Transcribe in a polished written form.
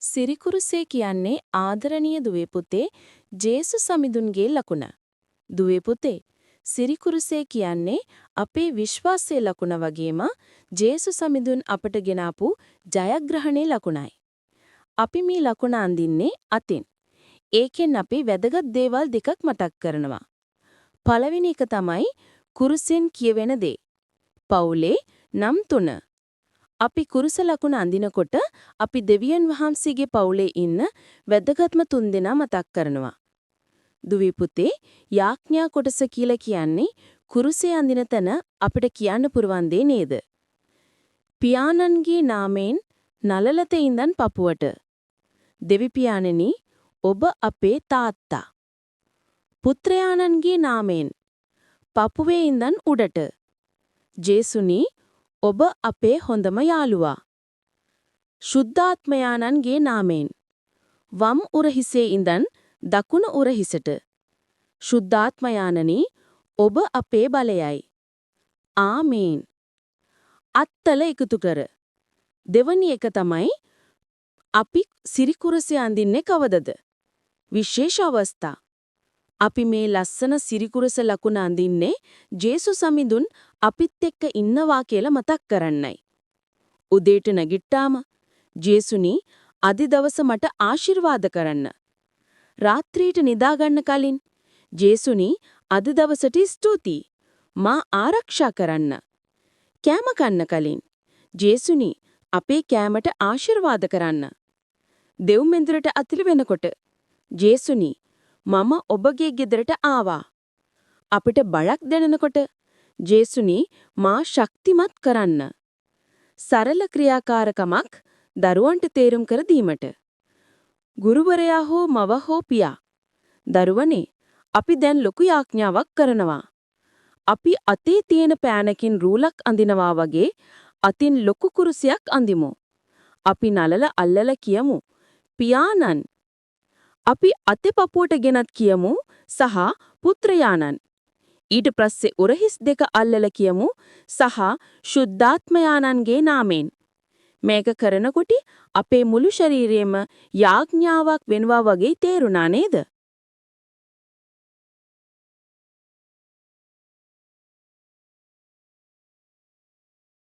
සිරිකුරුසේ කියන්නේ ආදරණීය දුවේ පුතේ ජේසු සමිඳුන්ගේ ලකුණ. දුවේ පුතේ සිරිකුරුසේ කියන්නේ අපේ විශ්වාසයේ ලකුණ වගේම ජේසු සමිඳුන් අපට ගෙනාපු ජයග්‍රහණයේ ලකුණයි. අපි මේ ලකුණ අඳින්නේ අතින්. ඒකෙන් අපි වැදගත් දේවල් දෙකක් මතක් කරනවා. පළවෙනි එක තමයි කුරුසෙන් කියවෙන දේ. පවුලේ නම් 3. අපි කුරුස ලකුණ අඳිනකොට අපි දෙවියන් වහන්සේගේ පවුලේ ඉන්න වැදගත්ම 3 දෙනා මතක් කරනවා. දුවේ පුතේ යාඥා කොටස කියලා කියන්නේ කුරුසේ අඳින තැන අපිට කියන්න පුරවන් දේ නේද? පියාණන්ගේ නාමයෙන් නලලතේ ඉඳන් පපුවට. දෙවි පියාණනි ඔබ අපේ තාත්තා. පුත්‍රයාණන්ගේ නාමයෙන් පපුවේ ඉඳන් උඩට. ජේසුනි ඔබ අපේ හොඳම යාළුවා. ශුද්ධාත්මයාණන්ගේ නාමයෙන් වම් උරහිසේ ඉඳන් දකුණු උරහිසට. ශුද්ධාත්මයාණනි ඔබ අපේ බලයයි. ආමේන්. අත්තල එකතු කර. දෙවනි එක තමයි අපි සිරිකුරසේ අඳින්නේ කවදද? විශේෂ අවස්ථා. අපි මේ ලස්සන සිරිකුරස ලකුණ අඳින්නේ ජේසු සමිඳුන් අපිත් එක්ක ඉන්නවා කියලා මතක් කරන්නයි. උදේට නැගිට්ටාම ජේසුනි අද දවස මට ආශිර්වාද කරන්න. රාත්‍රියට නිදා ගන්න කලින් ජේසුනි අද දවසට ස්තුතියි. මා ආරක්ෂා කරන්න. කෑම කන්න කලින් ජේසුනි අපේ කෑමට ආශිර්වාද කරන්න. දෙව් මෙන්දරට අතිලි වෙනකොට ජේසුනි මම ඔබගේ ගෙදරට ආවා. අපිට බයක් දැනෙනකොට ජේසුනි මා ශක්තිමත් කරන්න. සරල ක්‍රියාකාරකමක් දරුවන්ට තේරුම් කර දීමට. ගුරුවරයා හෝ මව හෝ පියා. දරුවනේ අපි දැන් ලොකු යාඥාවක් කරනවා. අපි අතේ තියෙන පෑනකින් රූලක් අඳිනවා වගේ අතින් ලොකු කුරුසියක් අඳිමු. අපි නලල අල්ලලා කියමු පියාණන්. අපි අතේ පපුවට ගෙනත් කියමු සහ පුත්‍රයාණන්. ඊට පස්සේ උරහිස් දෙක අල්ලලා කියමු සහ ශුද්ධාත්මයාණන්ගේ නාමයෙන්. මේක කරනකොට අපේ මුළු ශරීරයේම යාඥාවක් වෙනවා වගේ තේරුණා නේද?